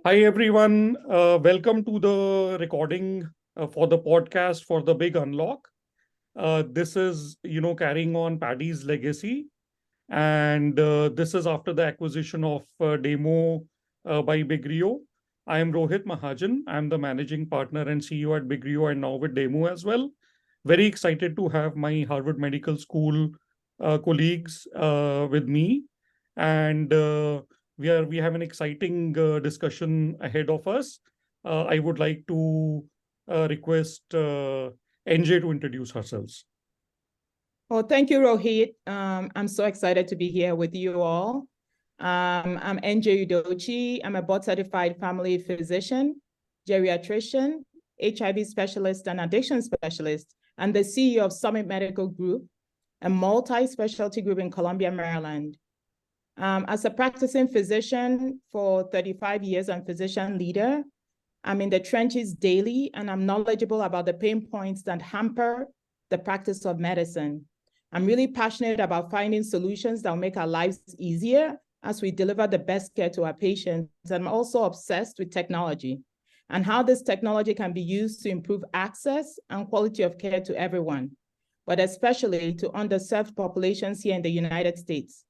Hi, everyone. Welcome to the recording for the podcast for the Big Unlock. This is, carrying on Paddy's legacy. And this is after the acquisition of Demo by Big Rio. I am Rohit Mahajan. I'm the managing partner and CEO at Big Rio and now with Demo as well. Very excited to have my Harvard Medical School colleagues with me. And we have an exciting discussion ahead of us. I would like to request NJ to introduce herself. Well, thank you, Rohit. I'm so excited to be here with you all. I'm Njide Udochi. I'm a board-certified family physician, geriatrician, HIV specialist, and addiction specialist, and the CEO of Summit Medical Group, a multi-specialty group in Columbia, Maryland. As a practicing physician for 35 years and physician leader, I'm in the trenches daily, and I'm knowledgeable about the pain points that hamper the practice of medicine. I'm really passionate about finding solutions that will make our lives easier as we deliver the best care to our patients. I'm also obsessed with technology and how this technology can be used to improve access and quality of care to everyone, but especially to underserved populations here in the United States,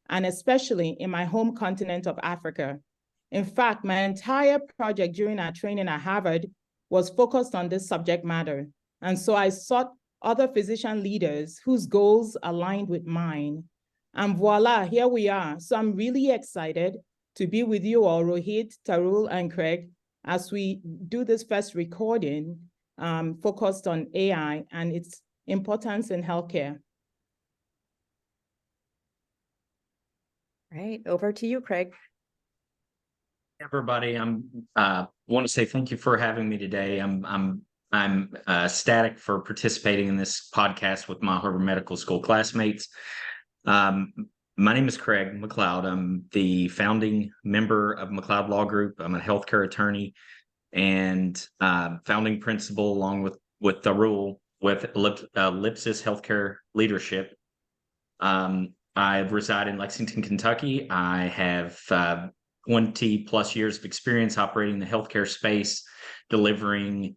and especially in my home continent of Africa. In fact, my entire project during our training at Harvard was focused on this subject matter. And so I sought other physician leaders whose goals aligned with mine. And voila, here we are. So I'm really excited to be with you all, Rohit, Tarul, and Craig, as we do this first recording focused on AI and its importance in healthcare. All right, over to you, Craig. Everybody, I want to say thank you for having me today. I'm ecstatic for participating in this podcast with my Harvard Medical School classmates. My name is Craig McCLoud. I'm the founding member of McCLoud Law Group. I'm a healthcare attorney and founding principal, along with Tarul, with Ellipsis Healthcare Leadership. I reside in Lexington, Kentucky. I have 20 plus years of experience operating the healthcare space, delivering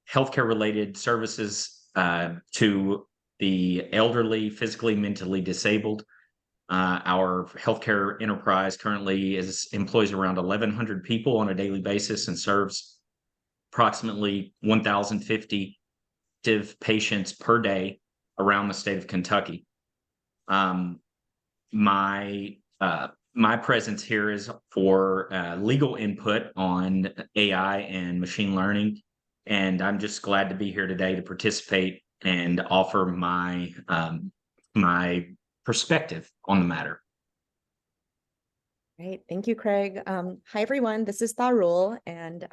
healthcare related services to the elderly, physically, mentally disabled. Our healthcare enterprise currently employs around 1,100 people on a daily basis and serves approximately 1,050 patients per day around the state of Kentucky. My presence here is for legal input on AI and machine learning, and I'm just glad to be here today to participate and offer my my perspective on the matter. Great, thank you, Craig. Hi, everyone. This is Tarul, and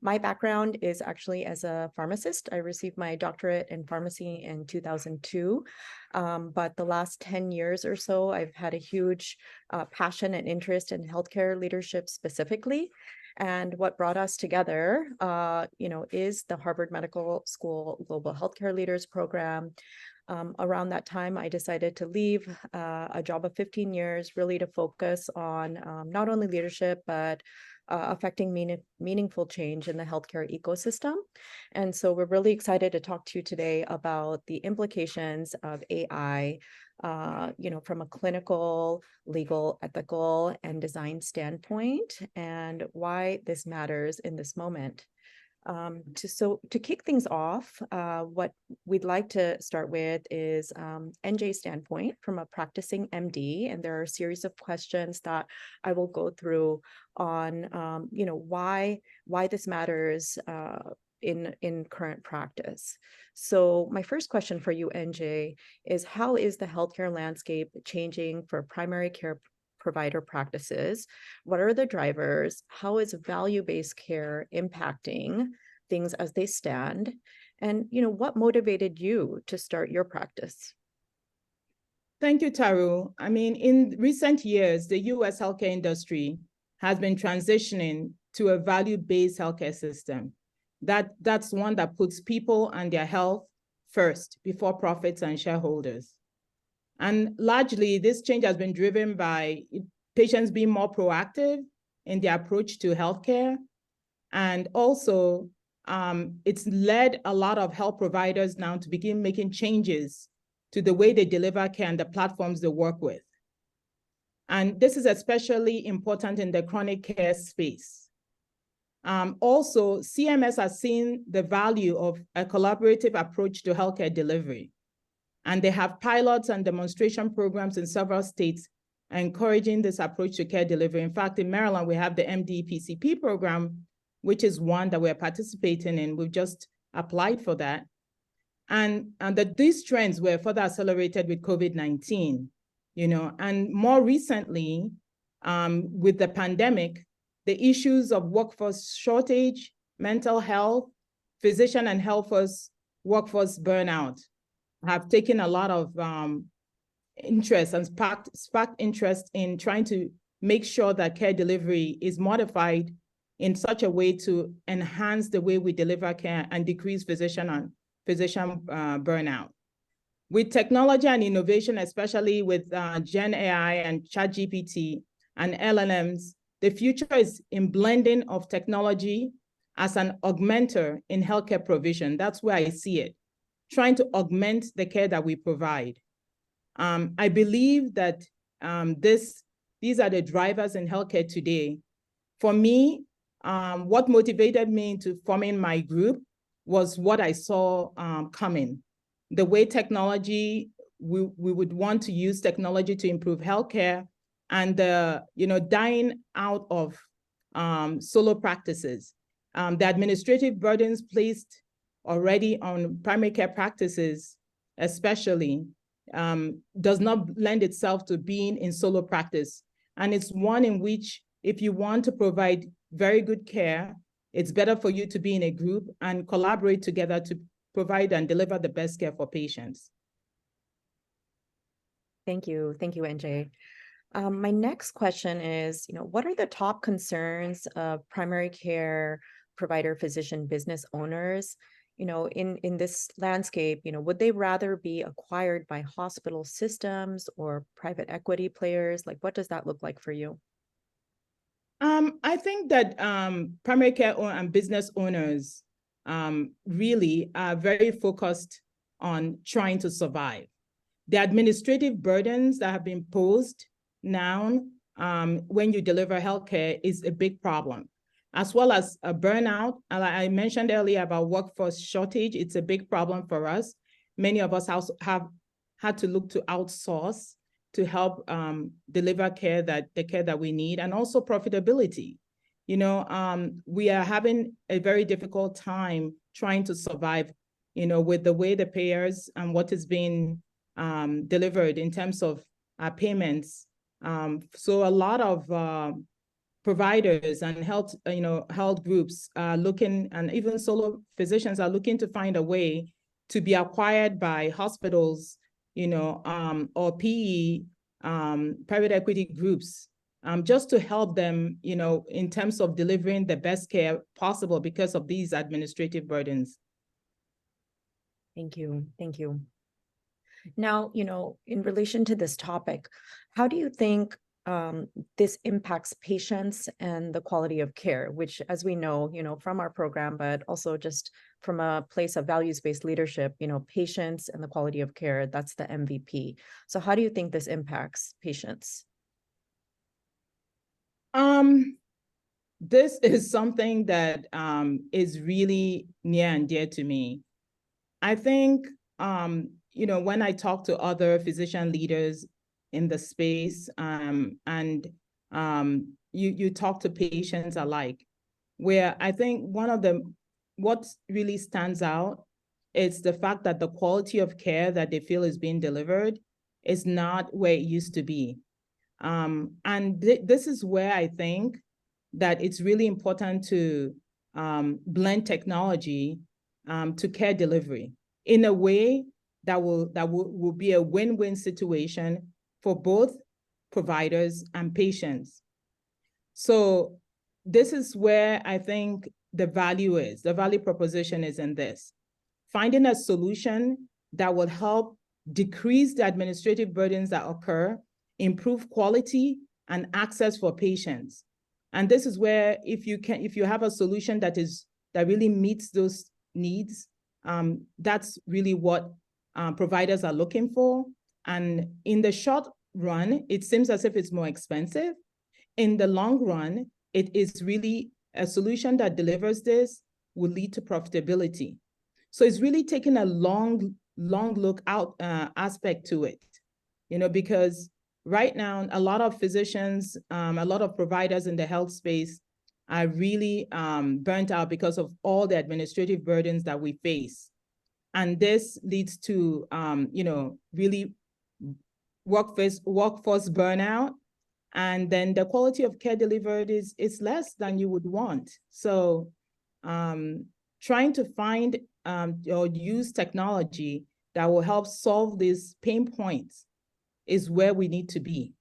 my background is actually as a pharmacist. I received my doctorate in pharmacy in 2002, but the last 10 years or so, I've had a huge passion and interest in healthcare leadership specifically. And what brought us together, is the Harvard Medical School Global Healthcare Leaders Program. Around that time, I decided to leave a job of 15 years, really to focus on not only leadership, but affecting meaningful change in the healthcare ecosystem. And so we're really excited to talk to you today about the implications of AI, from a clinical, legal, ethical, and design standpoint, and why this matters in this moment. To kick things off, what we'd like to start with is NJ's standpoint from a practicing MD, and there are a series of questions that I will go through on, why this matters in current practice. So my first question for you, NJ, is how is the healthcare landscape changing for primary care provider practices? What are the drivers? How is value-based care impacting things as they stand? And, what motivated you to start your practice? Thank you, Tarul. In recent years, the US healthcare industry has been transitioning to a value-based healthcare system. That's one that puts people and their health first before profits and shareholders. And largely, this change has been driven by patients being more proactive in the approach to healthcare. And also, it's led a lot of health providers now to begin making changes to the way they deliver care and the platforms they work with. And this is especially important in the chronic care space. Also, CMS has seen the value of a collaborative approach to healthcare delivery. And they have pilots and demonstration programs in several states encouraging this approach to care delivery. In fact, in Maryland, we have the MD PCP program, which is one that we're participating in. We've just applied for that. And that these trends were further accelerated with COVID-19, and more recently, with the pandemic, the issues of workforce shortage, mental health, physician and health workforce burnout have taken a lot of interest and sparked interest in trying to make sure that care delivery is modified in such a way to enhance the way we deliver care and decrease physician burnout. With technology and innovation, especially with Gen AI and ChatGPT and LLMs, the future is in blending of technology as an augmenter in healthcare provision. That's where I see it, trying to augment the care that we provide. I believe that these are the drivers in healthcare today. For me, what motivated me into forming my group was what I saw coming. The way technology, we would want to use technology to improve healthcare, and the dying out of solo practices. The administrative burdens placed already on primary care practices, especially, does not lend itself to being in solo practice. And it's one in which, if you want to provide very good care, it's better for you to be in a group and collaborate together to provide and deliver the best care for patients. Thank you, NJ. My next question is, what are the top concerns of primary care provider, physician, business owners? In this landscape, would they rather be acquired by hospital systems or private equity players? Like, what does that look like for you? I think that primary care and business owners really are very focused on trying to survive. The administrative burdens that have been posed now when you deliver healthcare is a big problem, as well as a burnout. I mentioned earlier about workforce shortage. It's a big problem for us. Many of us have had to look to outsource to help deliver the care that we need, and also profitability. We are having a very difficult time trying to survive, with the way the payers and what is being delivered in terms of payments. So a lot of providers and health groups are looking, and even solo physicians are looking to find a way to be acquired by hospitals, or PE, private equity groups, just to help them, in terms of delivering the best care possible because of these administrative burdens. Thank you. Now, in relation to this topic, how do you think this impacts patients and the quality of care, which, as we know, from our program, but also just from a place of values-based leadership, patients and the quality of care, that's the MVP. So how do you think this impacts patients? This is something that is really near and dear to me. I think, when I talk to other physician leaders in the space, and you talk to patients alike, where I think what really stands out is the fact that the quality of care that they feel is being delivered is not where it used to be. And this is where I think that it's really important to blend technology to care delivery in a way that will be a win-win situation for both providers and patients. So this is where I think the value proposition is in this. Finding a solution that will help decrease the administrative burdens that occur, improve quality and access for patients, And this is where if you have a solution that really meets those needs, that's really what providers are looking for. And in the short run, it seems as if it's more expensive. In the long run, it is really a solution that delivers this will lead to profitability. So it's really taking a long look out aspect to it, because right now, a lot of physicians, a lot of providers in the health space are really burnt out because of all the administrative burdens that we face. And this leads to, really workforce burnout. And then the quality of care delivered is less than you would want. So trying to find or use technology that will help solve these pain points is where we need to be.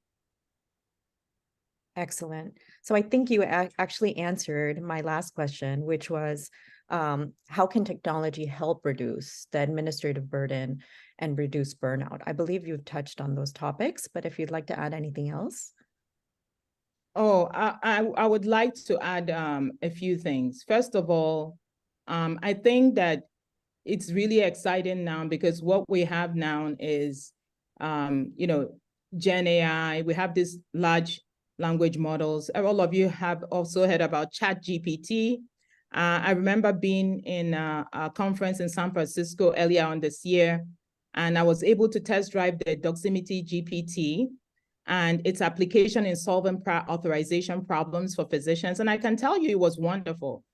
Excellent. So I think you actually answered my last question, which was, how can technology help reduce the administrative burden and reduce burnout? I believe you've touched on those topics, but if you'd like to add anything else. Oh, I would like to add a few things. First of all, I think that it's really exciting now because what we have now is, Gen AI. We have these large language models. All of you have also heard about ChatGPT. I remember being in a conference in San Francisco earlier on this year, and I was able to test drive the Doximity GPT and its application in solving prior authorization problems for physicians. And I can tell you it was wonderful.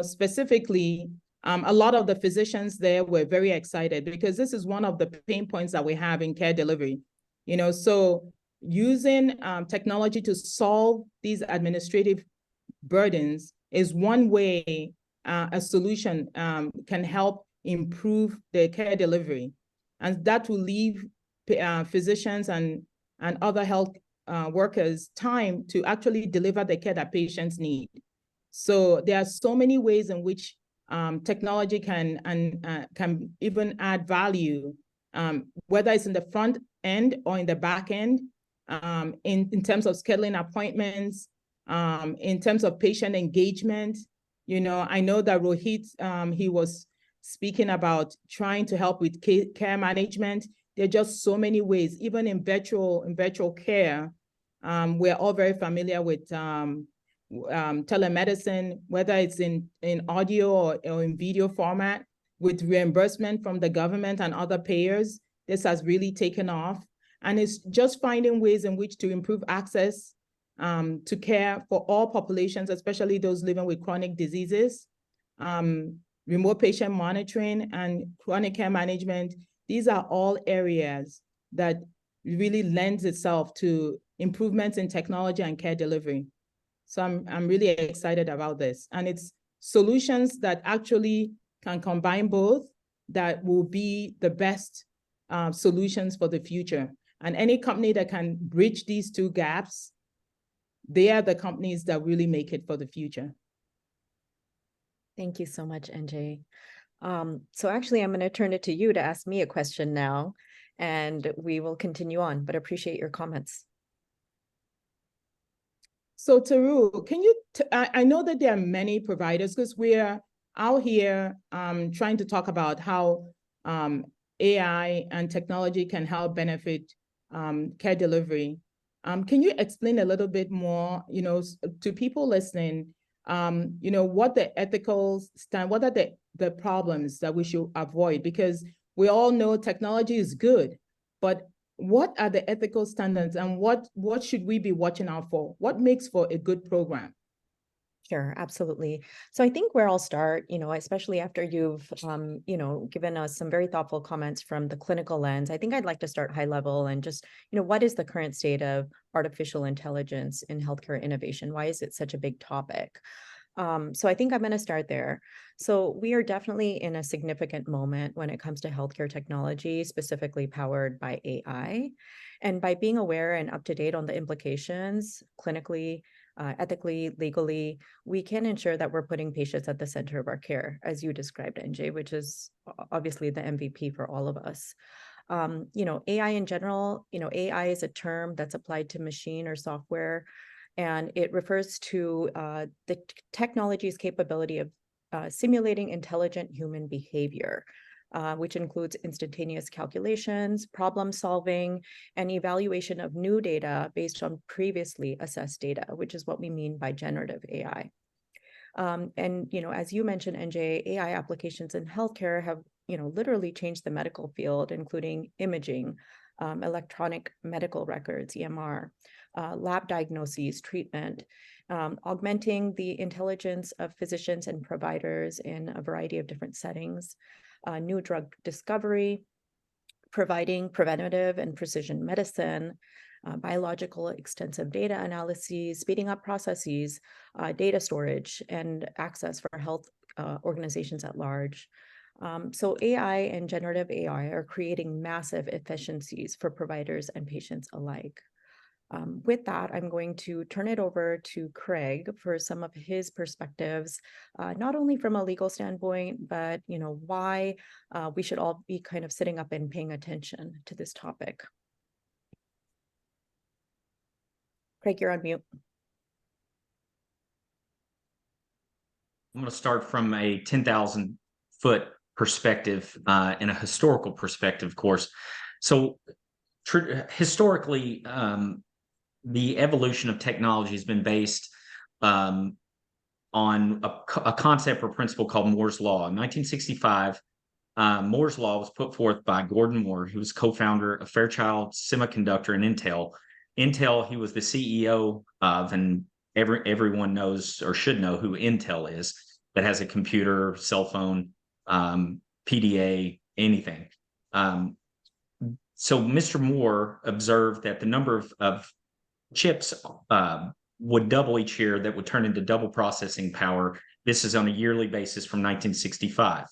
Specifically, a lot of the physicians there were very excited because this is one of the pain points that we have in care delivery. So using technology to solve these administrative burdens is one way a solution can help improve the care delivery. And that will leave physicians and other health workers time to actually deliver the care that patients need. So there are so many ways in which technology can even add value, whether it's in the front end or in the back end, in terms of scheduling appointments, in terms of patient engagement. I know that Rohit, he was speaking about trying to help with care management. There are just so many ways, even in virtual care. We're all very familiar with telemedicine, whether it's in audio or in video format, with reimbursement from the government and other payers. This has really taken off. And it's just finding ways in which to improve access to care for all populations, especially those living with chronic diseases, remote patient monitoring, and chronic care management. These are all areas that really lends itself to improvements in technology and care delivery. So I'm really excited about this. And it's solutions that actually can combine both that will be the best solutions for the future. And any company that can bridge these two gaps, they are the companies that really make it for the future. Thank you so much, NJ. So actually, I'm going to turn it to you to ask me a question now, and we will continue on, but appreciate your comments. So Taru, can you, I know that there are many providers because we're out here trying to talk about how AI and technology can help benefit care delivery. Can you explain a little bit more, to people listening, what the ethical stand, what are the problems that we should avoid? Because we all know technology is good, but what are the ethical standards and what should we be watching out for? What makes for a good program? Sure, absolutely. So I think where I'll start, especially after you've, given us some very thoughtful comments from the clinical lens, I think I'd like to start high level and just, what is the current state of artificial intelligence in healthcare innovation? Why is it such a big topic? So I think I'm going to start there. So we are definitely in a significant moment when it comes to healthcare technology, specifically powered by AI. And by being aware and up to date on the implications clinically, ethically, legally, we can ensure that we're putting patients at the center of our care, as you described, NJ, which is obviously the MVP for all of us. AI in general, AI is a term that's applied to machine or software And it refers to the technology's capability of simulating intelligent human behavior, which includes instantaneous calculations, problem solving, and evaluation of new data based on previously assessed data, which is what we mean by generative AI. And, as you mentioned, NJ, AI applications in healthcare have, literally changed the medical field, including imaging, electronic medical records, EMR, lab diagnoses, treatment, augmenting the intelligence of physicians and providers in a variety of different settings, new drug discovery, providing preventative and precision medicine, biological extensive data analyses, speeding up processes, data storage, and access for health organizations at large. So AI and generative AI are creating massive efficiencies for providers and patients alike. With that, I'm going to turn it over to Craig for some of his perspectives, not only from a legal standpoint, but why we should all be kind of sitting up and paying attention to this topic. Craig, you're on mute. I'm going to start from a 10,000-foot perspective and a historical perspective, of course. So historically, the evolution of technology has been based on a concept or principle called Moore's Law. In 1965, Moore's Law was put forth by Gordon Moore, who was co-founder of Fairchild Semiconductor and Intel. Intel, he was the CEO of, and everyone knows or should know who Intel is, that has a computer, cell phone, PDA, anything. So Mr. Moore observed that the number of chips would double each year, that would turn into double processing power. This is on a yearly basis from 1965.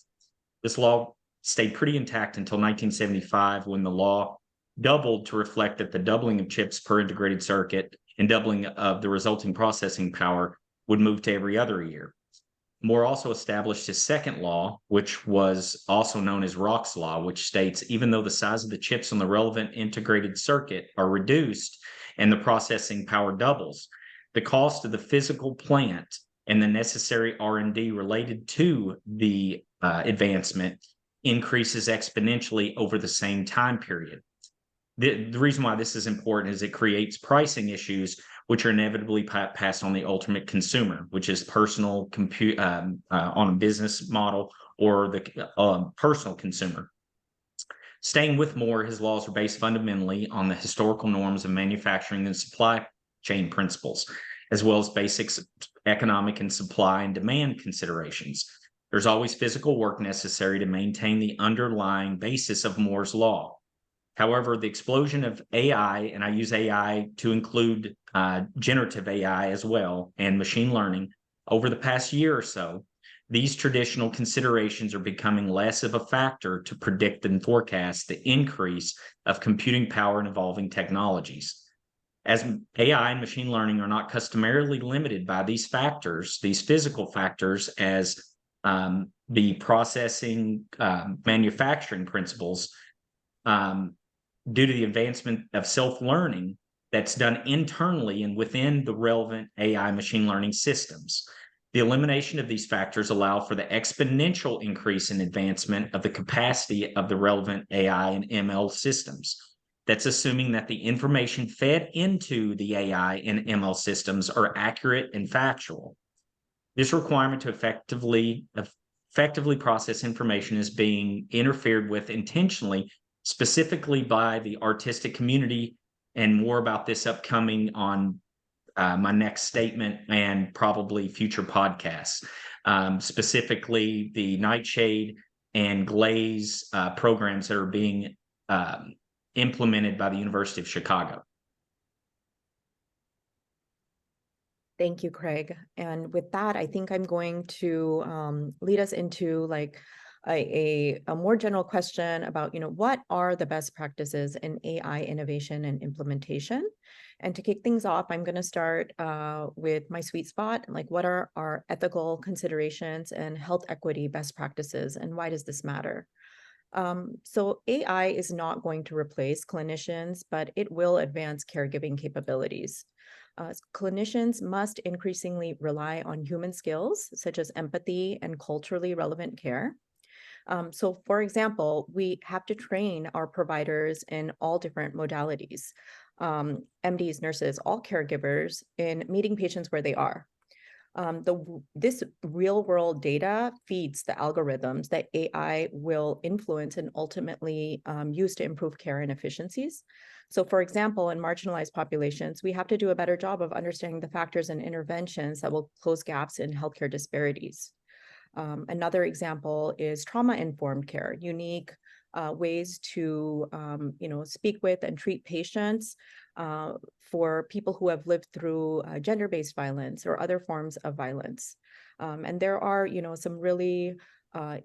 This law stayed pretty intact until 1975, when the law doubled to reflect that the doubling of chips per integrated circuit and doubling of the resulting processing power would move to every other year. Moore also established his second law, which was also known as Rock's Law, which states even though the size of the chips on the relevant integrated circuit are reduced and the processing power doubles, the cost of the physical plant and the necessary R&D related to the advancement increases exponentially over the same time period. The reason why this is important is it creates pricing issues, which are inevitably passed on the ultimate consumer, which is personal on a business model, or the personal consumer. Staying with Moore, his laws are based fundamentally on the historical norms of manufacturing and supply chain principles, as well as basic economic and supply and demand considerations. There's always physical work necessary to maintain the underlying basis of Moore's law. However, the explosion of AI, and I use AI to include generative AI as well, and machine learning, over the past year or so, these traditional considerations are becoming less of a factor to predict and forecast the increase of computing power and evolving technologies. As AI and machine learning are not customarily limited by these factors, these physical factors, as the processing manufacturing principles, due to the advancement of self-learning that's done internally and within the relevant AI machine learning systems. The elimination of these factors allow for the exponential increase in advancement of the capacity of the relevant AI and ML systems. That's assuming that the information fed into the AI and ML systems are accurate and factual. This requirement to effectively process information is being interfered with intentionally, specifically by the artistic community, and more about this upcoming on my next statement and probably future podcasts, specifically the Nightshade and Glaze programs that are being implemented by the University of Chicago. Thank you, Craig. And with that, I think I'm going to lead us into like a more general question about, what are the best practices in AI innovation and implementation? And to kick things off, I'm going to start with my sweet spot, like what are our ethical considerations and health equity best practices, and why does this matter? So AI is not going to replace clinicians, but it will advance caregiving capabilities. Clinicians must increasingly rely on human skills, such as empathy and culturally relevant care. So for example, we have to train our providers in all different modalities, MDs, nurses, all caregivers in meeting patients where they are. This real world data feeds the algorithms that AI will influence and ultimately use to improve care and efficiencies. So for example, in marginalized populations, we have to do a better job of understanding the factors and interventions that will close gaps in healthcare disparities. Another example is trauma-informed care, unique ways to speak with and treat patients for people who have lived through gender-based violence or other forms of violence. And there are, some really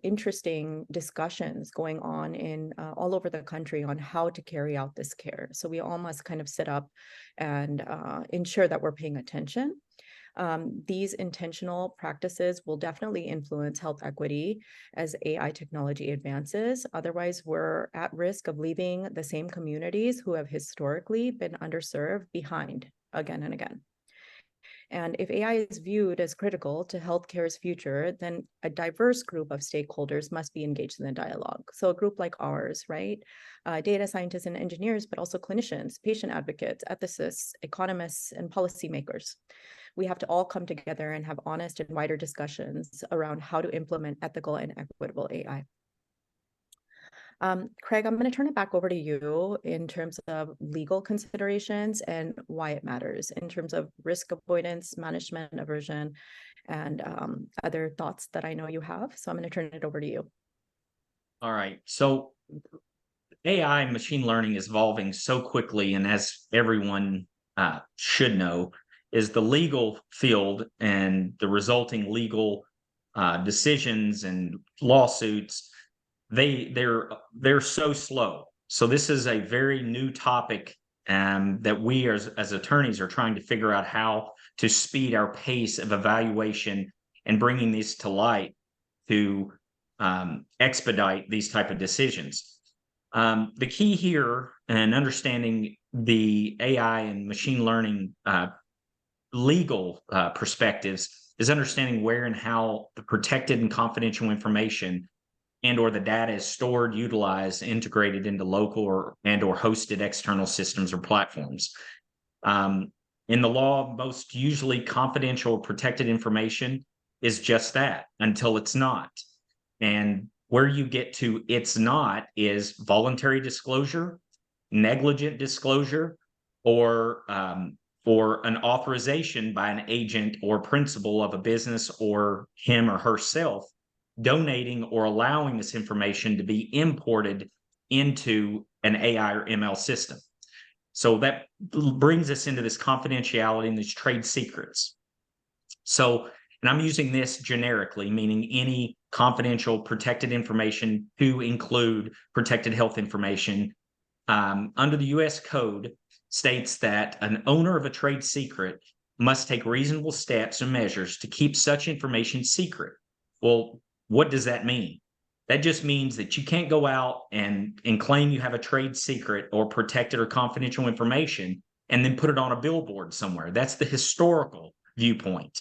interesting discussions going on in all over the country on how to carry out this care. So we all must kind of sit up and ensure that we're paying attention. These intentional practices will definitely influence health equity as AI technology advances. Otherwise, we're at risk of leaving the same communities who have historically been underserved behind again and again. And if AI is viewed as critical to healthcare's future, then a diverse group of stakeholders must be engaged in the dialogue. So a group like ours, right? Data scientists and engineers, but also clinicians, patient advocates, ethicists, economists, and policymakers. We have to all come together and have honest and wider discussions around how to implement ethical and equitable AI. Craig, I'm going to turn it back over to you in terms of legal considerations and why it matters in terms of risk avoidance, management, aversion, and other thoughts that I know you have. So I'm going to turn it over to you. All right. So AI and machine learning is evolving so quickly, and as everyone should know, is the legal field and the resulting legal decisions and lawsuits. They're so slow. So this is a very new topic that we as attorneys are trying to figure out how to speed our pace of evaluation and bringing these to light to expedite these type of decisions. The key here in understanding the AI and machine learning legal perspectives is understanding where and how the protected and confidential information and or the data is stored, utilized, integrated into local or hosted external systems or platforms. In the law, most usually confidential or protected information is just that until it's not. And where you get to it's not is voluntary disclosure, negligent disclosure, or an authorization by an agent or principal of a business or him or herself donating or allowing this information to be imported into an AI or ML system. So that brings us into this confidentiality and these trade secrets. So, and I'm using this generically, meaning any confidential protected information to include protected health information. Under the US Code, states that an owner of a trade secret must take reasonable steps and measures to keep such information secret. Well, what does that mean? That just means that you can't go out and claim you have a trade secret or protected or confidential information and then put it on a billboard somewhere. That's the historical viewpoint.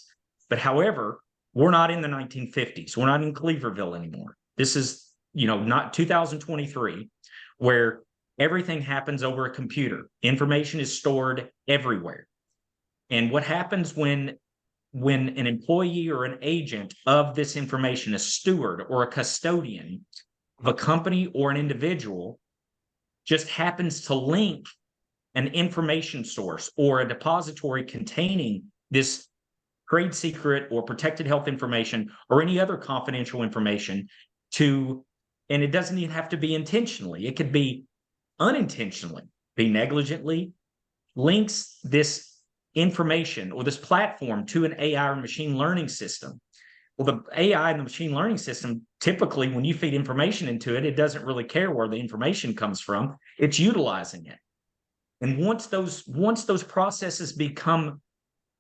But however, we're not in the 1950s. We're not in Cleaverville anymore. This is, not 2023, where everything happens over a computer. Information is stored everywhere. And what happens when an employee or an agent of this information, a steward or a custodian of a company or an individual, just happens to link an information source or a depository containing this trade secret or protected health information or any other confidential information to, and it doesn't even have to be intentionally, it could be unintentionally, be negligently, links this information or this platform to an AI or machine learning system. Well, the AI and the machine learning system, typically when you feed information into it, it doesn't really care where the information comes from. It's utilizing it. And once those processes become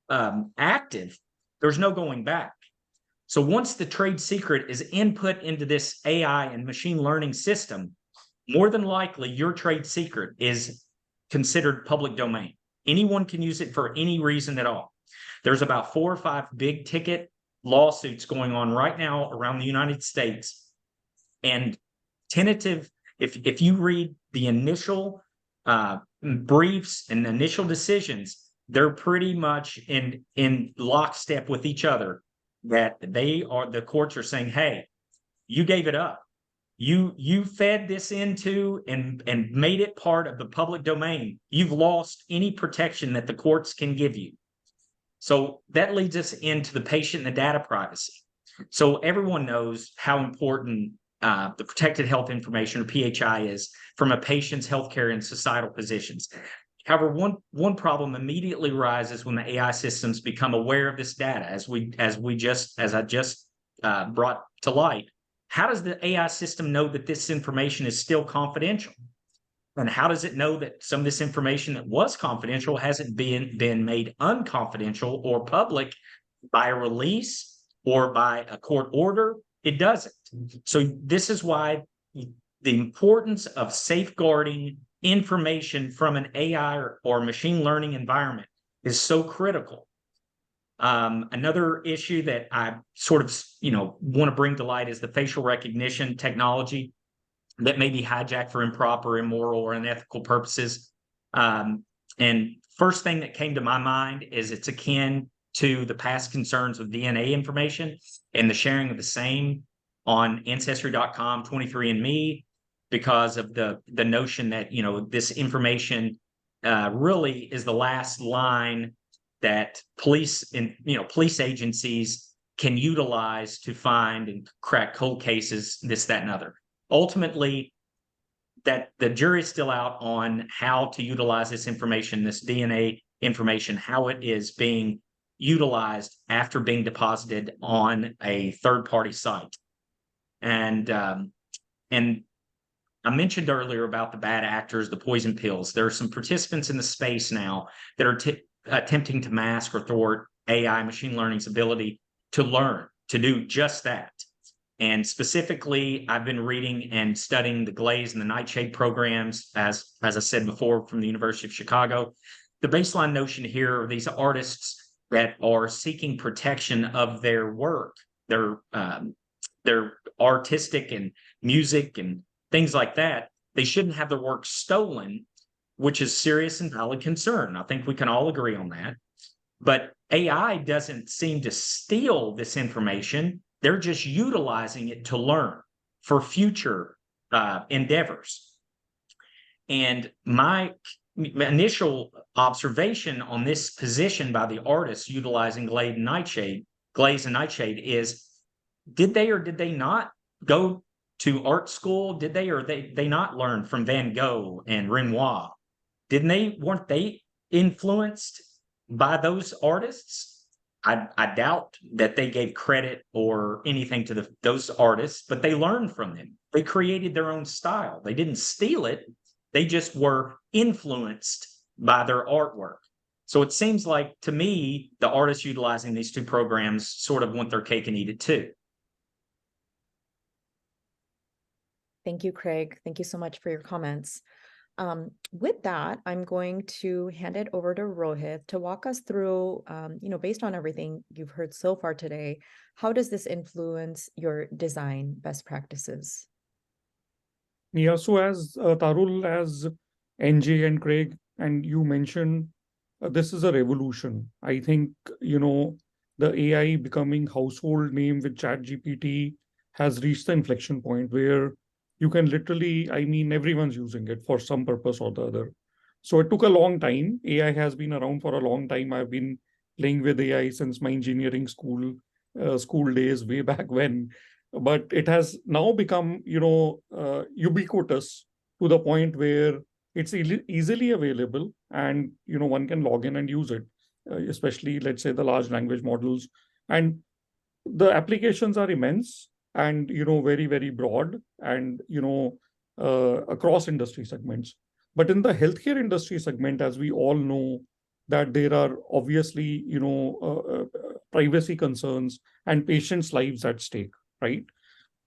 active, there's no going back. So once the trade secret is input into this AI and machine learning system, more than likely your trade secret is considered public domain. Anyone can use it for any reason at all. There's about 4 or 5 big ticket lawsuits going on right now around the United States. And tentative, if you read the initial briefs and initial decisions, they're pretty much in lockstep with each other, that the courts are saying, hey, you gave it up. You fed this into and made it part of the public domain. You've lost any protection that the courts can give you. So that leads us into the patient and the data privacy. So everyone knows how important the protected health information, or PHI, is from a patient's healthcare and societal positions. However, one problem immediately arises when the AI systems become aware of this data, as I just brought to light. How does the AI system know that this information is still confidential? And how does it know that some of this information that was confidential hasn't been made unconfidential or public by a release or by a court order? It doesn't. So this is why the importance of safeguarding information from an AI or machine learning environment is so critical. Another issue that I sort of, want to bring to light is the facial recognition technology that may be hijacked for improper, immoral, or unethical purposes. And first thing that came to my mind is it's akin to the past concerns with DNA information and the sharing of the same on Ancestry.com, 23andMe, because of the notion that, this information really is the last line that police agencies can utilize to find and crack cold cases, this, that, and other. Ultimately, that the jury is still out on how to utilize this information, this DNA information, how it is being utilized after being deposited on a third-party site. And I mentioned earlier about the bad actors, the poison pills. There are some participants in the space now that are attempting to mask or thwart AI machine learning's ability to learn, to do just that. And specifically, I've been reading and studying the Glaze and the Nightshade programs, as I said before, from the University of Chicago. The baseline notion here are these artists that are seeking protection of their work, their artistic and music and things like that. They shouldn't have their work stolen, which is serious and valid concern. I think we can all agree on that. But AI doesn't seem to steal this information. They're just utilizing it to learn for future endeavors. And my initial observation on this position by the artists utilizing Glaze and Nightshade is, did they or did they not go to art school? Did they or they not learn from Van Gogh and Renoir? Weren't they influenced by those artists? I doubt that they gave credit or anything to those artists, but they learned from them. They created their own style. They didn't steal it. They just were influenced by their artwork. So it seems like, to me, the artists utilizing these two programs sort of want their cake and eat it too. Thank you, Craig. Thank you so much for your comments. With that, I'm going to hand it over to Rohit to walk us through, based on everything you've heard so far today, how does this influence your design best practices? Yeah, so as Tarul, as NJ and Craig, and you mentioned, this is a revolution. I think, the AI becoming household name with ChatGPT has reached the inflection point where you can literally, everyone's using it for some purpose or the other. So it took a long time. AI has been around for a long time. I've been playing with AI since my engineering school days way back when. But it has now become, ubiquitous to the point where it's easily available and, one can log in and use it, especially, let's say, the large language models. And the applications are immense and, very, very broad and, across industry segments. But in the healthcare industry segment, as we all know, that there are obviously, privacy concerns and patients' lives at stake, right?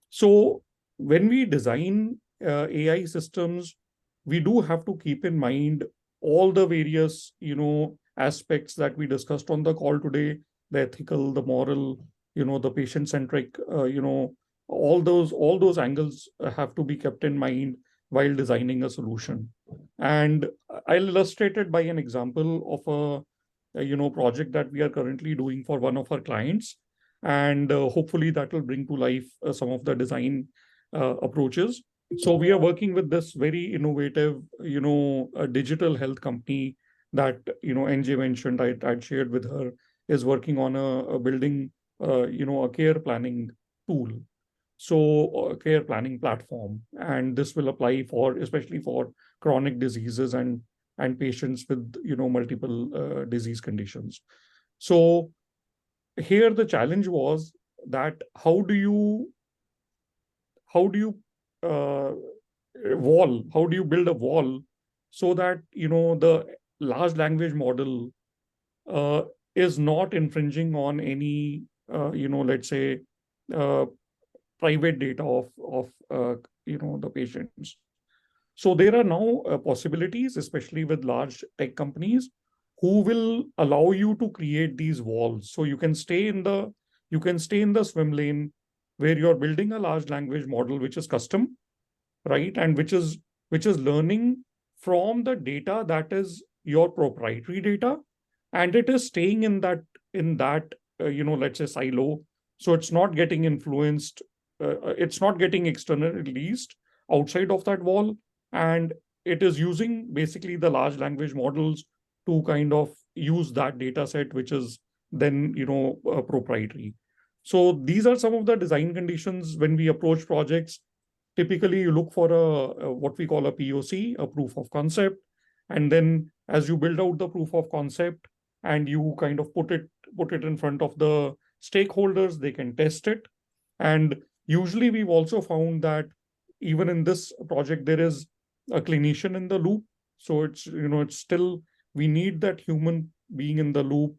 So when we design AI systems, we do have to keep in mind all the various, aspects that we discussed on the call today, the ethical, the moral, the patient-centric, all those angles have to be kept in mind while designing a solution. And I'll illustrate it by an example of a project that we are currently doing for one of our clients, and hopefully that will bring to life some of the design approaches. So we are working with this very innovative, digital health company that, NJ mentioned. I'd shared with her, is working on a building, a care planning tool. So a care planning platform, and this will apply for, especially for chronic diseases and patients with, multiple disease conditions. So here the challenge was that how do you uh, how do you build a wall so that the large language model uh, is not infringing on any let's say uh, private data of the patients. So there are now possibilities, especially with large tech companies, who will allow you to create these walls. So you can stay in the swim lane where you're building a large language model which is custom, right, and which is learning from the data that is your proprietary data, and it is staying in that let's say silo. So it's not getting influenced, it's not getting externally released outside of that wall, and it is using basically the large language models to kind of use that data set, which is then proprietary. So these are some of the design conditions when we approach projects. Typically you look for a what we call a POC, a proof of concept, and then as you build out the proof of concept and you kind of put it in front of the stakeholders, they can test it. And usually we've also found that even in this project there is a clinician in the loop. So it's still, we need that human being in the loop,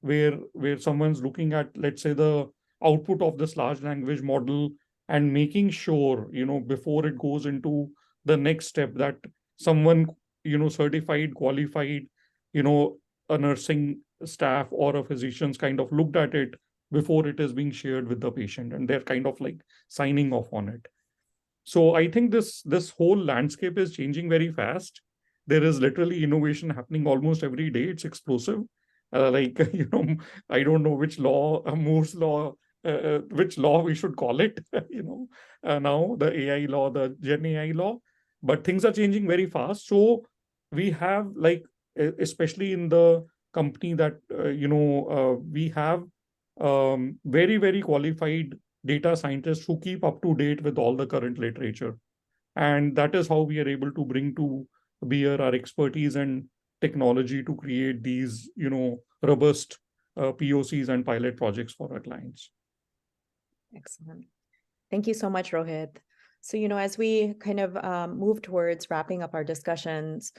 where someone's looking at, let's say, the output of this large language model, and making sure, before it goes into the next step, that someone, certified, qualified, a nursing staff or a physician's kind of looked at it before it is being shared with the patient, and they're kind of like signing off on it. So I think this whole landscape is changing very fast. There is literally innovation happening almost every day. It's explosive. Like I don't know which law, Moore's law, which law we should call it. Now the AI law, the Gen AI law, but things are changing very fast. So we have, like, especially in the company that we have very, very qualified data scientists who keep up to date with all the current literature. And that is how we are able to bring to bear our expertise and technology to create these, robust POCs and pilot projects for our clients. Excellent. Thank you so much, Rohit. So, as we kind of move towards wrapping up our discussions,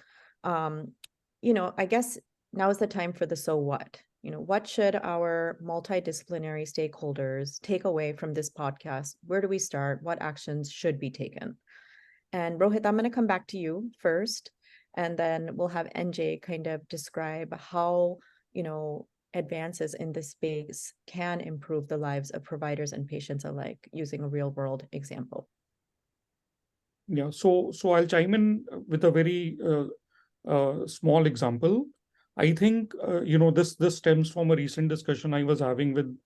I guess now is the time for the so what. What should our multidisciplinary stakeholders take away from this podcast? Where do we start? What actions should be taken? And Rohit, I'm going to come back to you first, and then we'll have NJ kind of describe how, advances in this space can improve the lives of providers and patients alike using a real world example. Yeah, so I'll chime in with a very small example. I think this stems from a recent discussion I was having with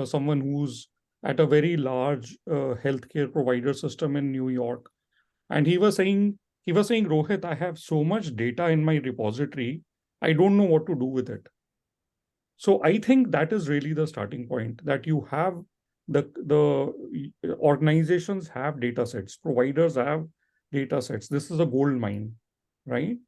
someone who's at a very large healthcare provider system in New York, and he was saying, Rohit, I have so much data in my repository, I don't know what to do with it. So I think that is really the starting point, that you have the organizations have data sets, providers have data sets. This is a gold mine, right?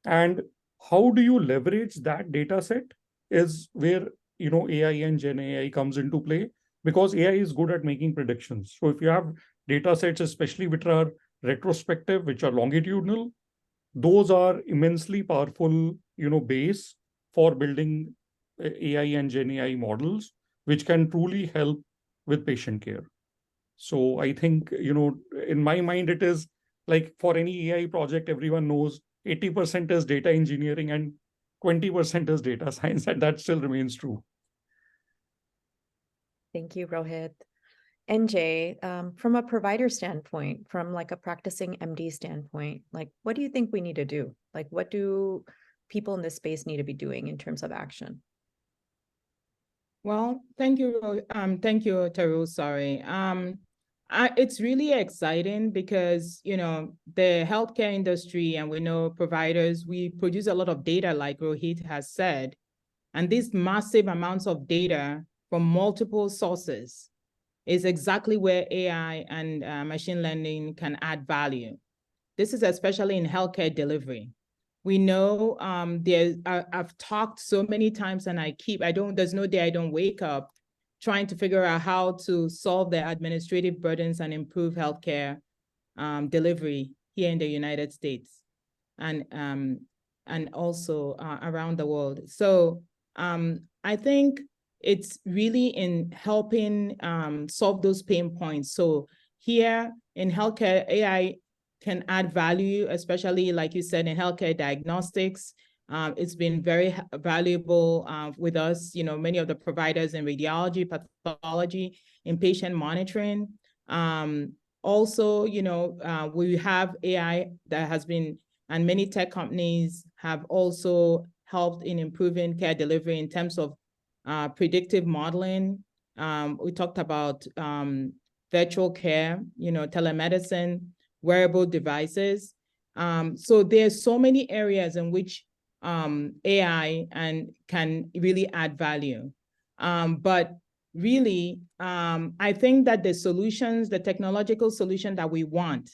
And how do you leverage that data set is where AI and Gen AI comes into play, because AI is good at making predictions. So if you have data sets, especially which are retrospective, which are longitudinal, those are immensely powerful base for building AI and Gen AI models, which can truly help with patient care. So I think in my mind, it is like, for any AI project, everyone knows 80% is data engineering and 20% is data science, and that still remains true. Thank you, Rohit. NJ, from a provider standpoint, from like a practicing MD standpoint, like what do you think we need to do? Like what do people in this space need to be doing in terms of action? Well, thank you, Taru. Sorry. It's really exciting because, you know, the healthcare industry and we know providers, we produce a lot of data, like Rohit has said, and these massive amounts of data from multiple sources is exactly where AI and machine learning can add value. This is especially in healthcare delivery. We know I've talked so many times and there's no day I don't wake up trying to figure out how to solve the administrative burdens and improve healthcare delivery here in the United States and also around the world. So I think it's really in helping solve those pain points. So here in healthcare, AI can add value, especially like you said, in healthcare diagnostics. It's been very valuable with us, you know, many of the providers in radiology, pathology, in patient monitoring. Also, you know, we have AI that has been, and many tech companies have also helped in improving care delivery in terms of predictive modeling. We talked about virtual care, you know, telemedicine, wearable devices. So there's so many areas in which AI can really add value. But really, I think that the technological solution that we want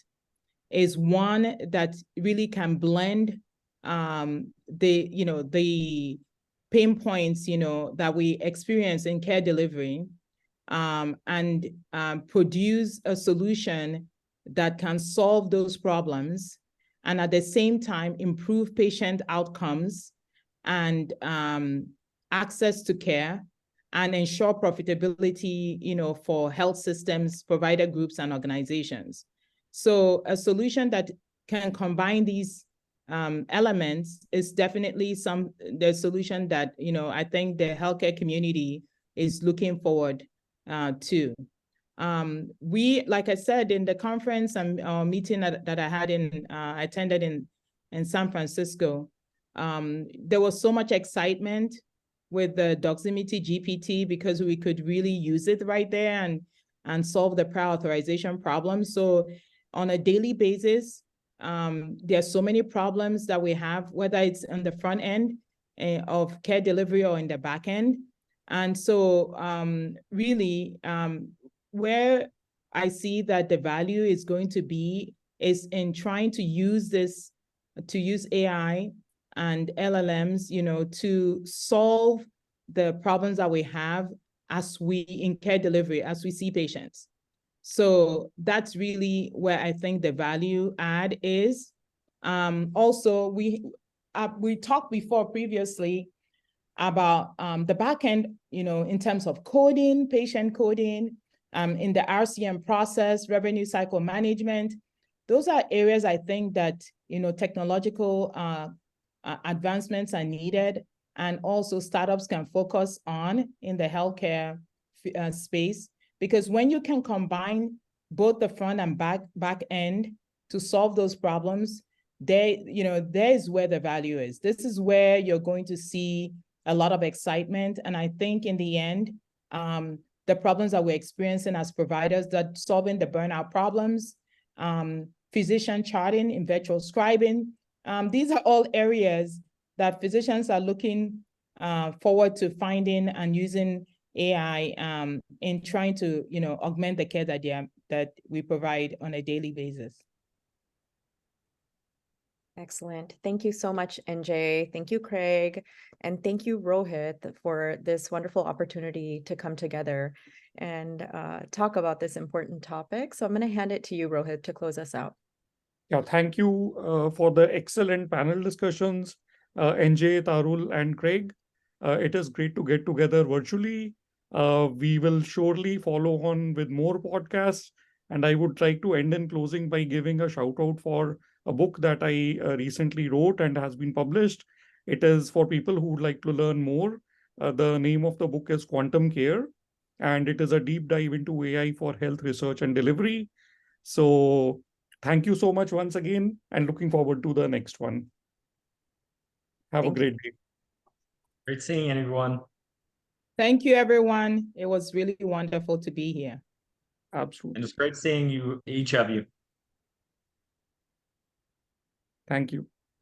is one that really can blend the pain points, you know, that we experience in care delivery and produce a solution that can solve those problems and at the same time improve patient outcomes and access to care and ensure profitability, you know, for health systems, provider groups, and organizations. So a solution that can combine these elements is definitely the solution that, you know, I think the healthcare community is looking forward to. We, like I said, in the conference and meeting that I had attended in San Francisco, there was so much excitement with the Doximity GPT because we could really use it right there and solve the prior authorization problem. So on a daily basis, there are so many problems that we have, whether it's on the front end of care delivery or in the back end. And so really, where I see that the value is going to be is in trying to use AI and LLMs, you know, to solve the problems that we have in care delivery, as we see patients. So that's really where I think the value add is. Also, we talked previously about the back end, you know, in terms of coding, patient coding, in the RCM process, revenue cycle management. Those are areas I think that, you know, technological advancements are needed, and also startups can focus on in the healthcare space. Because when you can combine both the front and back end to solve those problems, there is where the value is. This is where you're going to see a lot of excitement. And I think in the end, the problems that we're experiencing as providers, that solving the burnout problems, physician charting in virtual scribing, these are all areas that physicians are looking forward to finding and using AI in trying to, you know, augment the care that we provide on a daily basis. Excellent. Thank you so much, NJ. Thank you, Craig. And thank you, Rohit, for this wonderful opportunity to come together and talk about this important topic. So I'm going to hand it to you, Rohit, to close us out. Yeah, thank you for the excellent panel discussions, NJ, Tarul, and Craig. It is great to get together virtually. We will surely follow on with more podcasts. And I would like to end in closing by giving a shout out for a book that I recently wrote and has been published. It is for people who would like to learn more. The name of the book is Quantum Care, and it is a deep dive into AI for health research and delivery. So thank you so much once again, and looking forward to the next one. Have a Thank you. great day. Great seeing everyone. Thank you, everyone. It was really wonderful to be here. And Absolutely. it's great seeing you, each of you. Thank you.